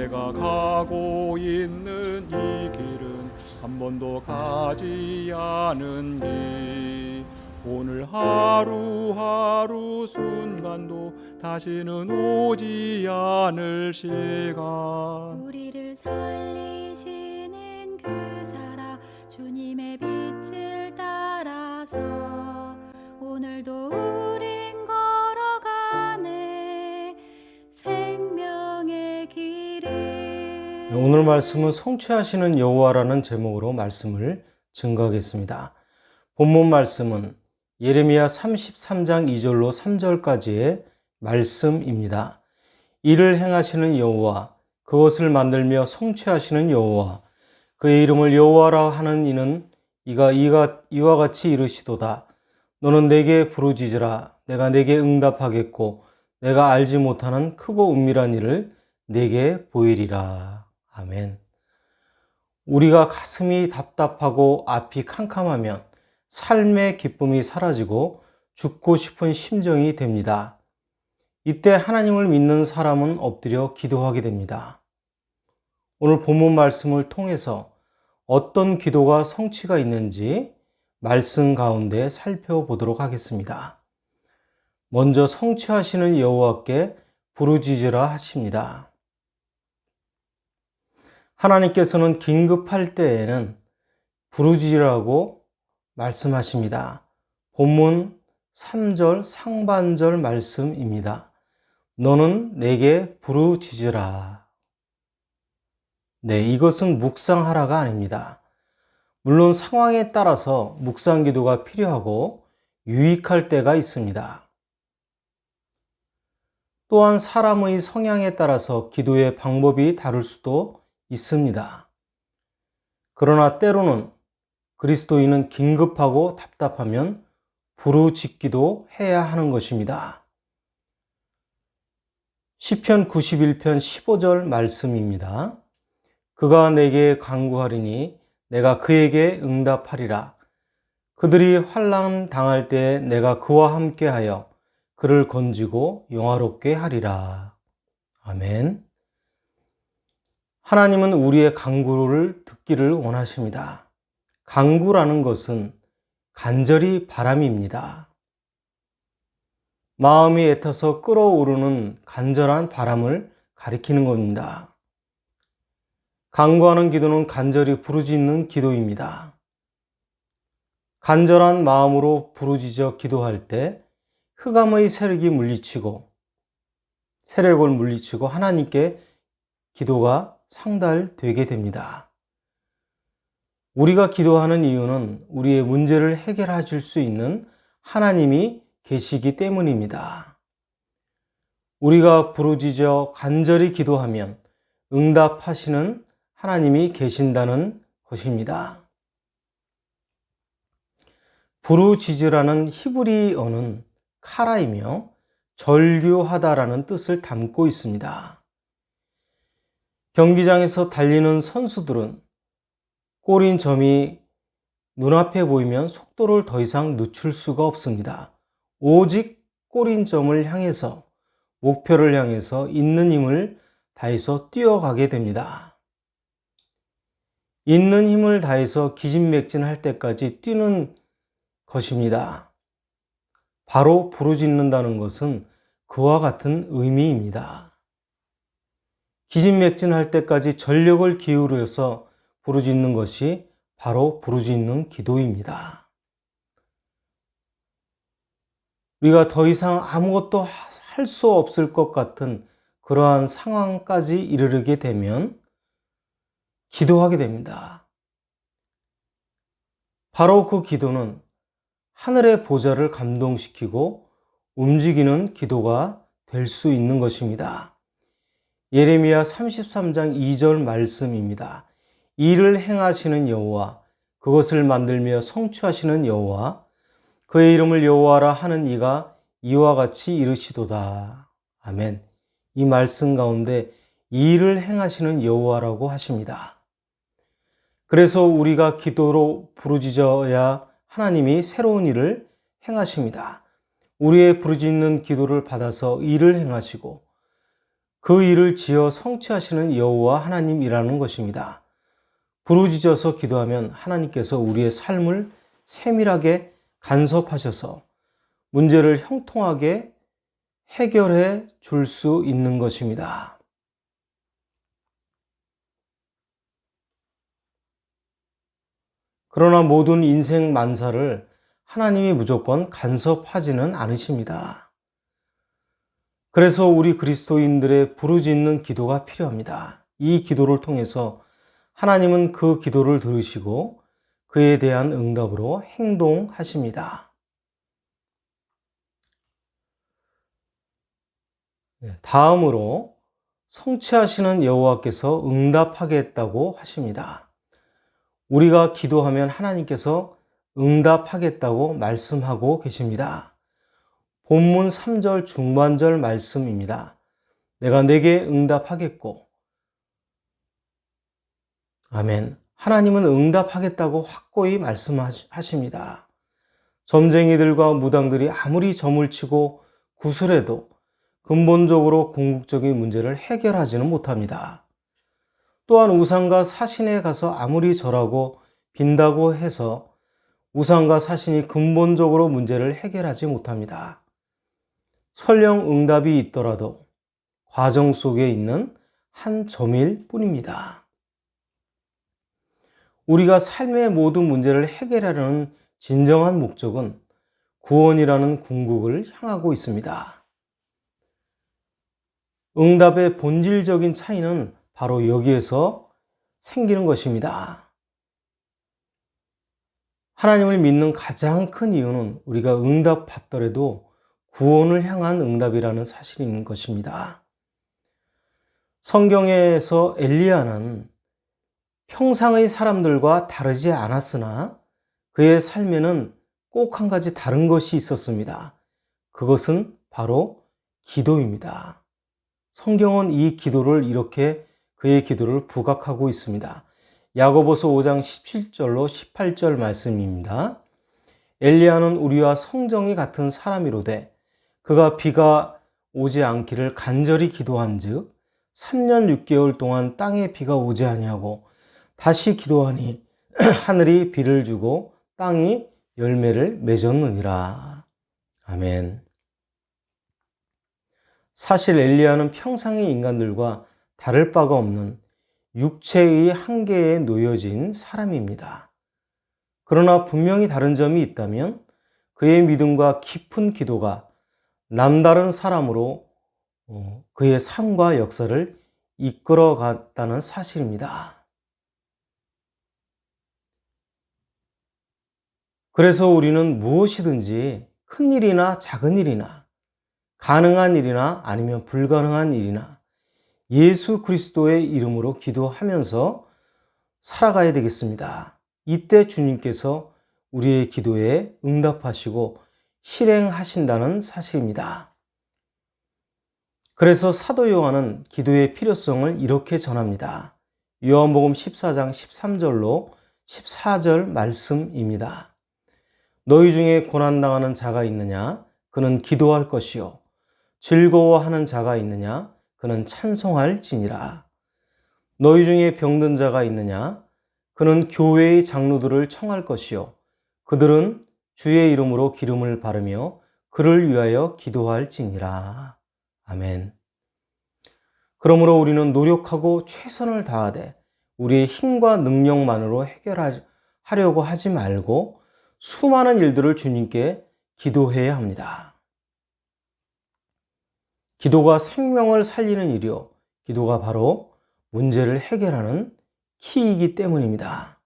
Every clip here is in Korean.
내가 가고 있는 이 길은 한 번도 가지 않은 길. 오늘 하루하루 순간도 다시는 오지 않을 시간. 우리를 살리시는 그 사랑 주님의 빛을 따라서 오늘도 우린 걸어가네 생명의 길을. 오늘 말씀은 성취하시는 여호와라는 제목으로 말씀을 증거하겠습니다. 본문 말씀은 예레미야 33장 2절로 3절까지의 말씀입니다. 이를 행하시는 여호와, 그것을 만들며 성취하시는 여호와, 그의 이름을 여호와라 하는 이는 이와 같이 이르시도다. 너는 내게 부르짖으라. 내가 내게 응답하겠고 내가 알지 못하는 크고 은밀한 일을 내게 보이리라. 아멘. 우리가 가슴이 답답하고 앞이 캄캄하면 삶의 기쁨이 사라지고 죽고 싶은 심정이 됩니다. 이때 하나님을 믿는 사람은 엎드려 기도하게 됩니다. 오늘 본문 말씀을 통해서 어떤 기도가 성취가 있는지 말씀 가운데 살펴보도록 하겠습니다. 먼저 성취하시는 여호와께 부르짖으라 하십니다. 하나님께서는 긴급할 때에는 부르짖으라고 말씀하십니다. 본문 3절 상반절 말씀입니다. 너는 내게 부르짖으라. 네, 이것은 묵상하라가 아닙니다. 물론 상황에 따라서 묵상 기도가 필요하고 유익할 때가 있습니다. 또한 사람의 성향에 따라서 기도의 방법이 다를 수도 있습니다. 그러나 때로는 그리스도인은 긴급하고 답답하면 부르짖기도 해야 하는 것입니다. 시편 91편 15절 말씀입니다. 그가 내게 간구하리니 내가 그에게 응답하리라. 그들이 환난 당할 때에 내가 그와 함께하여 그를 건지고 영화롭게 하리라. 아멘. 하나님은 우리의 간구를 듣기를 원하십니다. 간구라는 것은 간절히 바람입니다. 마음이 애타서 끓어오르는 간절한 바람을 가리키는 겁니다. 간구하는 기도는 간절히 부르짖는 기도입니다. 간절한 마음으로 부르짖어 기도할 때 흑암의 세력을 물리치고 하나님께 기도가 상달되게 됩니다. 우리가 기도하는 이유는 우리의 문제를 해결하실 수 있는 하나님이 계시기 때문입니다. 우리가 부르짖어 간절히 기도하면 응답하시는 하나님이 계신다는 것입니다. 부르짖으라는 히브리어는 카라이며 절규하다라는 뜻을 담고 있습니다. 경기장에서 달리는 선수들은 골인 점이 눈앞에 보이면 속도를 더 이상 늦출 수가 없습니다. 오직 골인 점을 향해서, 목표를 향해서 있는 힘을 다해서 뛰어가게 됩니다. 있는 힘을 다해서 기진맥진할 때까지 뛰는 것입니다. 바로 부르짖는다는 것은 그와 같은 의미입니다. 기진맥진할 때까지 전력을 기울여서 부르짖는 것이 바로 부르짖는 기도입니다. 우리가 더 이상 아무것도 할 수 없을 것 같은 그러한 상황까지 이르게 되면 기도하게 됩니다. 바로 그 기도는 하늘의 보좌를 감동시키고 움직이는 기도가 될 수 있는 것입니다. 예레미야 33장 2절 말씀입니다. 이를 행하시는 여호와, 그것을 만들며 성취하시는 여호와, 그의 이름을 여호와라 하는 이가 이와 같이 이르시도다. 아멘. 이 말씀 가운데 이를 행하시는 여호와라고 하십니다. 그래서 우리가 기도로 부르짖어야 하나님이 새로운 일을 행하십니다. 우리의 부르짖는 기도를 받아서 일을 행하시고 그 일을 지어 성취하시는 여호와 하나님이라는 것입니다. 부르짖어서 기도하면 하나님께서 우리의 삶을 세밀하게 간섭하셔서 문제를 형통하게 해결해 줄 수 있는 것입니다. 그러나 모든 인생 만사를 하나님이 무조건 간섭하지는 않으십니다. 그래서 우리 그리스도인들의 부르짖는 기도가 필요합니다. 이 기도를 통해서 하나님은 그 기도를 들으시고 그에 대한 응답으로 행동하십니다. 다음으로 성취하시는 여호와께서 응답하겠다고 하십니다. 우리가 기도하면 하나님께서 응답하겠다고 말씀하고 계십니다. 본문 3절 중반절 말씀입니다. 내가 내게 응답하겠고. 아멘. 하나님은 응답하겠다고 확고히 말씀하십니다. 점쟁이들과 무당들이 아무리 점을 치고 구슬해도 근본적으로 궁극적인 문제를 해결하지는 못합니다. 또한 우상과 사신에 가서 아무리 절하고 빈다고 해서 우상과 사신이 근본적으로 문제를 해결하지 못합니다. 설령 응답이 있더라도 과정 속에 있는 한 점일 뿐입니다. 우리가 삶의 모든 문제를 해결하려는 진정한 목적은 구원이라는 궁극을 향하고 있습니다. 응답의 본질적인 차이는 바로 여기에서 생기는 것입니다. 하나님을 믿는 가장 큰 이유는 우리가 응답받더라도 구원을 향한 응답이라는 사실인 것입니다. 성경에서 엘리야는 평상의 사람들과 다르지 않았으나 그의 삶에는 꼭 한 가지 다른 것이 있었습니다. 그것은 바로 기도입니다. 성경은 이 기도를 이렇게 그의 기도를 부각하고 있습니다. 야고보서 5장 17절로 18절 말씀입니다. 엘리야는 우리와 성정이 같은 사람이로되 그가 비가 오지 않기를 간절히 기도한즉 3년 6개월 동안 땅에 비가 오지 아니하고 다시 기도하니 하늘이 비를 주고 땅이 열매를 맺었느니라. 아멘. 사실 엘리야는 평상의 인간들과 다를 바가 없는 육체의 한계에 놓여진 사람입니다. 그러나 분명히 다른 점이 있다면 그의 믿음과 깊은 기도가 남다른 사람으로 그의 삶과 역사를 이끌어갔다는 사실입니다. 그래서 우리는 무엇이든지 큰 일이나 작은 일이나 가능한 일이나 아니면 불가능한 일이나 예수 그리스도의 이름으로 기도하면서 살아가야 되겠습니다. 이때 주님께서 우리의 기도에 응답하시고 실행하신다는 사실입니다. 그래서 사도 요한은 기도의 필요성을 이렇게 전합니다. 요한복음 14장 13절로 14절 말씀입니다. 너희 중에 고난당하는 자가 있느냐? 그는 기도할 것이요. 즐거워하는 자가 있느냐? 그는 찬송할지니라. 너희 중에 병든 자가 있느냐? 그는 교회의 장로들을 청할 것이요. 그들은 주의 이름으로 기름을 바르며 그를 위하여 기도할지니라. 아멘. 그러므로 우리는 노력하고 최선을 다하되 우리의 힘과 능력만으로 해결하려고 하지 말고 수많은 일들을 주님께 기도해야 합니다. 기도가 생명을 살리는 일이요. 기도가 바로 문제를 해결하는 키이기 때문입니다.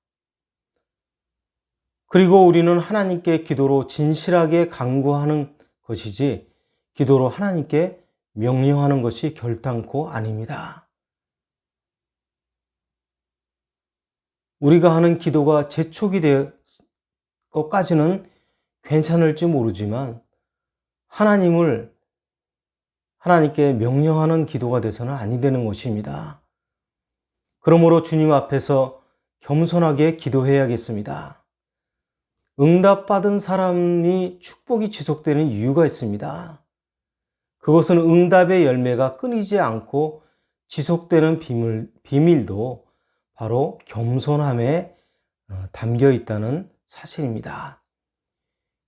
그리고 우리는 하나님께 기도로 진실하게 간구하는 것이지 기도로 하나님께 명령하는 것이 결단코 아닙니다. 우리가 하는 기도가 재촉이 될 것까지는 괜찮을지 모르지만 하나님께 명령하는 기도가 돼서는 아니 되는 것입니다. 그러므로 주님 앞에서 겸손하게 기도해야겠습니다. 응답받은 사람이 축복이 지속되는 이유가 있습니다. 그것은 응답의 열매가 끊이지 않고 지속되는 비밀도 바로 겸손함에 담겨 있다는 사실입니다.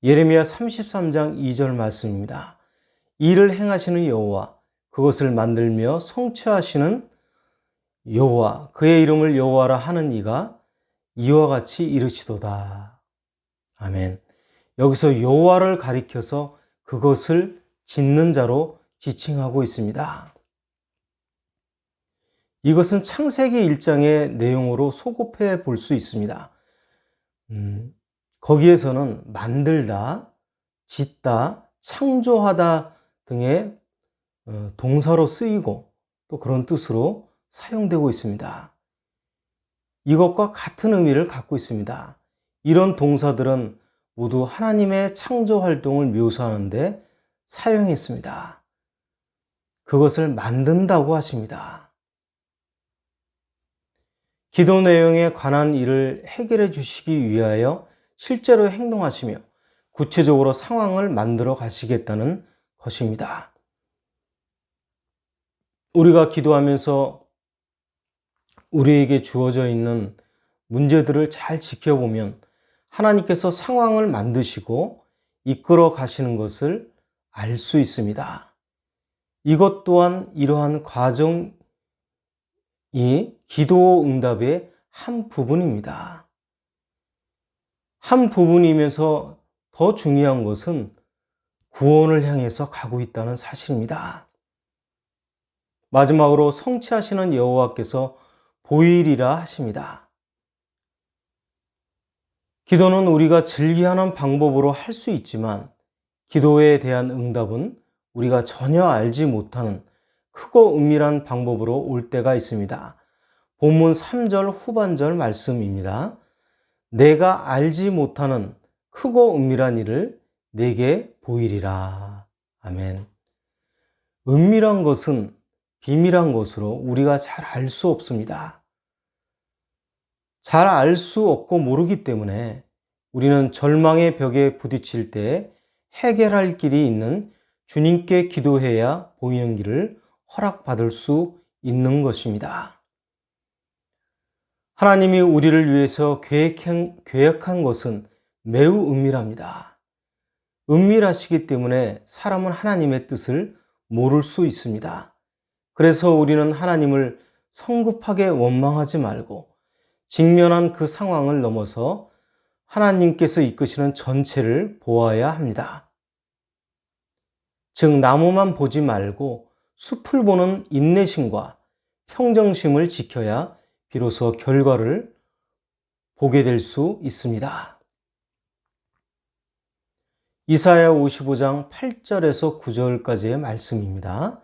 예레미야 33장 2절 말씀입니다. 이를 행하시는 여호와, 그것을 만들며 성취하시는 여호와, 그의 이름을 여호와라 하는 이가 이와 같이 이르시도다. 아멘. 여기서 여호와를 가리켜서 그것을 짓는 자로 지칭하고 있습니다. 이것은 창세기 1장의 내용으로 소급해 볼 수 있습니다. 거기에서는 만들다, 짓다, 창조하다 등의 동사로 쓰이고 또 그런 뜻으로 사용되고 있습니다. 이것과 같은 의미를 갖고 있습니다. 이런 동사들은 모두 하나님의 창조 활동을 묘사하는데 사용했습니다. 그것을 만든다고 하십니다. 기도 내용에 관한 일을 해결해 주시기 위하여 실제로 행동하시며 구체적으로 상황을 만들어 가시겠다는 것입니다. 우리가 기도하면서 우리에게 주어져 있는 문제들을 잘 지켜보면 하나님께서 상황을 만드시고 이끌어 가시는 것을 알 수 있습니다. 이것 또한 이러한 과정이 기도 응답의 한 부분입니다. 한 부분이면서 더 중요한 것은 구원을 향해서 가고 있다는 사실입니다. 마지막으로 성취하시는 여호와께서 보이리라 하십니다. 기도는 우리가 즐기하는 방법으로 할 수 있지만 기도에 대한 응답은 우리가 전혀 알지 못하는 크고 은밀한 방법으로 올 때가 있습니다. 본문 3절 후반절 말씀입니다. 내가 알지 못하는 크고 은밀한 일을 내게 보이리라. 아멘. 은밀한 것은 비밀한 것으로 우리가 잘 알 수 없습니다. 잘 알 수 없고 모르기 때문에 우리는 절망의 벽에 부딪힐 때 해결할 길이 있는 주님께 기도해야 보이는 길을 허락받을 수 있는 것입니다. 하나님이 우리를 위해서 계획한 것은 매우 은밀합니다. 은밀하시기 때문에 사람은 하나님의 뜻을 모를 수 있습니다. 그래서 우리는 하나님을 성급하게 원망하지 말고 직면한 그 상황을 넘어서 하나님께서 이끄시는 전체를 보아야 합니다. 즉 나무만 보지 말고 숲을 보는 인내심과 평정심을 지켜야 비로소 결과를 보게 될 수 있습니다. 이사야 55장 8절에서 9절까지의 말씀입니다.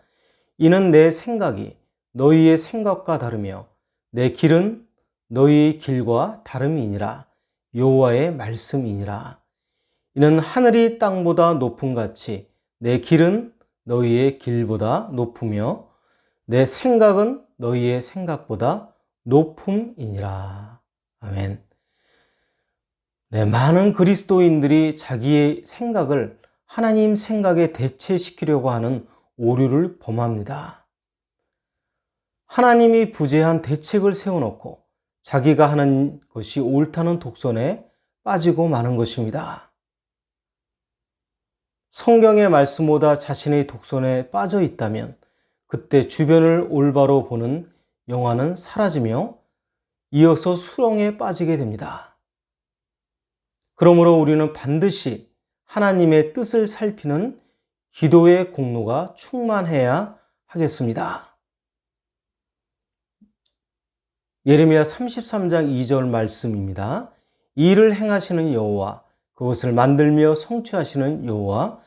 이는 내 생각이 너희의 생각과 다르며 내 길은 너희의 길과 다름이니라. 여호와의 말씀이니라. 이는 하늘이 땅보다 높음 같이 내 길은 너희의 길보다 높으며 내 생각은 너희의 생각보다 높음이니라. 아멘. 네, 많은 그리스도인들이 자기의 생각을 하나님 생각에 대체시키려고 하는 오류를 범합니다. 하나님이 부재한 대책을 세워놓고 자기가 하는 것이 옳다는 독선에 빠지고 마는 것입니다. 성경의 말씀보다 자신의 독선에 빠져 있다면 그때 주변을 올바로 보는 영화는 사라지며 이어서 수렁에 빠지게 됩니다. 그러므로 우리는 반드시 하나님의 뜻을 살피는 기도의 공로가 충만해야 하겠습니다. 예레미야 33장 2절 말씀입니다. 이를 행하시는 여호와, 그것을 만들며 성취하시는 여호와,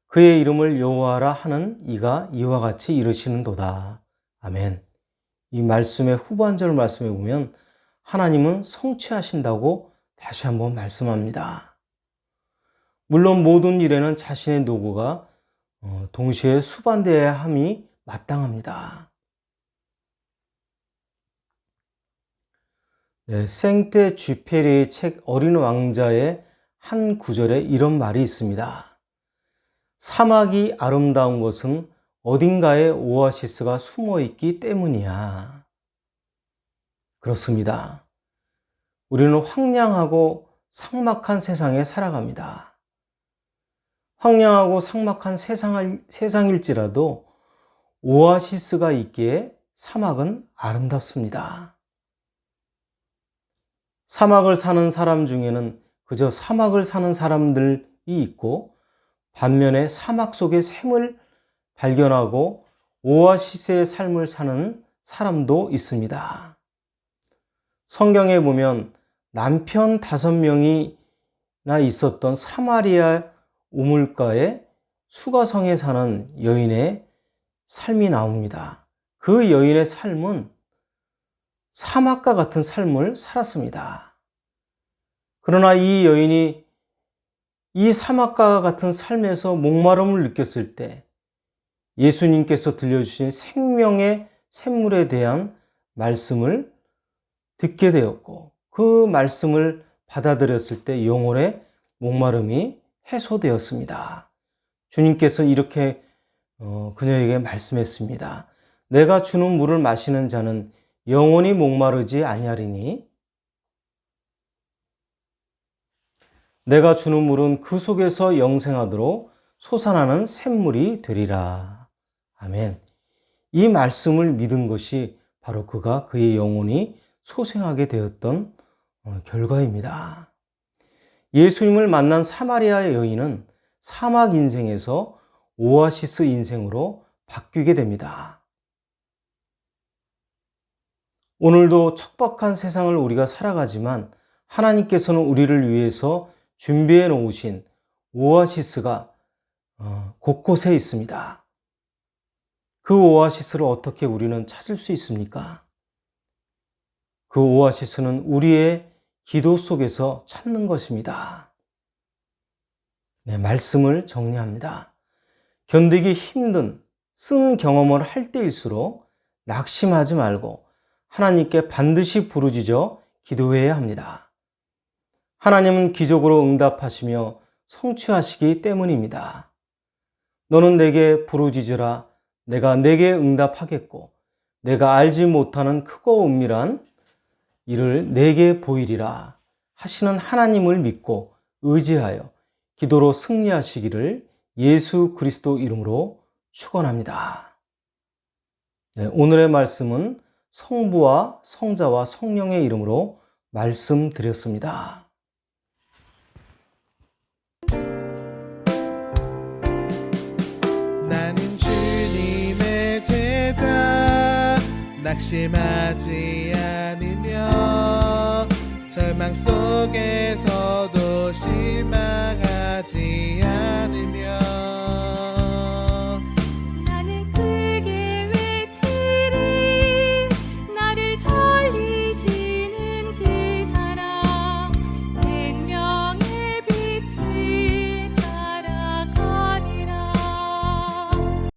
그의 이름을 여호와라 하는 이가 이와 같이 이르시는도다. 아멘. 이 말씀의 후반절 말씀에 보면 하나님은 성취하신다고 다시 한번 말씀합니다. 물론 모든 일에는 자신의 노고가 동시에 수반되어야 함이 마땅합니다. 네, 생테 쥐페리의 책 어린 왕자의 한 구절에 이런 말이 있습니다. 사막이 아름다운 것은 어딘가에 오아시스가 숨어 있기 때문이야. 그렇습니다. 우리는 황량하고 삭막한 세상에 살아갑니다. 황량하고 삭막한 세상일지라도 오아시스가 있기에 사막은 아름답습니다. 사막을 사는 사람 중에는 그저 사막을 사는 사람들이 있고, 반면에 사막 속의 샘을 발견하고 오아시스의 삶을 사는 사람도 있습니다. 성경에 보면 남편 5명이나 있었던 사마리아 우물가의 수가성에 사는 여인의 삶이 나옵니다. 그 여인의 삶은 사막과 같은 삶을 살았습니다. 그러나 이 여인이 이 사막과 같은 삶에서 목마름을 느꼈을 때 예수님께서 들려주신 생명의 샘물에 대한 말씀을 듣게 되었고, 그 말씀을 받아들였을 때 영혼의 목마름이 해소되었습니다. 주님께서 이렇게 그녀에게 말씀했습니다. 내가 주는 물을 마시는 자는 영원히 목마르지 아니하리니 내가 주는 물은 그 속에서 영생하도록 솟아나는 샘물이 되리라. 아멘. 이 말씀을 믿은 것이 바로 그가 그의 영혼이 소생하게 되었던 결과입니다. 예수님을 만난 사마리아 여인은 사막 인생에서 오아시스 인생으로 바뀌게 됩니다. 오늘도 척박한 세상을 우리가 살아가지만 하나님께서는 우리를 위해서 준비해 놓으신 오아시스가 곳곳에 있습니다. 그 오아시스를 어떻게 우리는 찾을 수 있습니까? 그 오아시스는 우리의 기도 속에서 찾는 것입니다. 네, 말씀을 정리합니다. 견디기 힘든 쓴 경험을 할 때일수록 낙심하지 말고 하나님께 반드시 부르짖어 기도해야 합니다. 하나님은 기적으로 응답하시며 성취하시기 때문입니다. 너는 내게 부르짖으라. 내가 내게 응답하겠고 내가 알지 못하는 크고 은밀한 일을 내게 보이리라 하시는 하나님을 믿고 의지하여 기도로 승리하시기를 예수 그리스도 이름으로 축원합니다. 네, 오늘의 말씀은 성부와 성자와 성령의 이름으로 말씀드렸습니다. 나는 주님의 제자 낙심하지 않으며 절망 속에서도 실망하지 않으며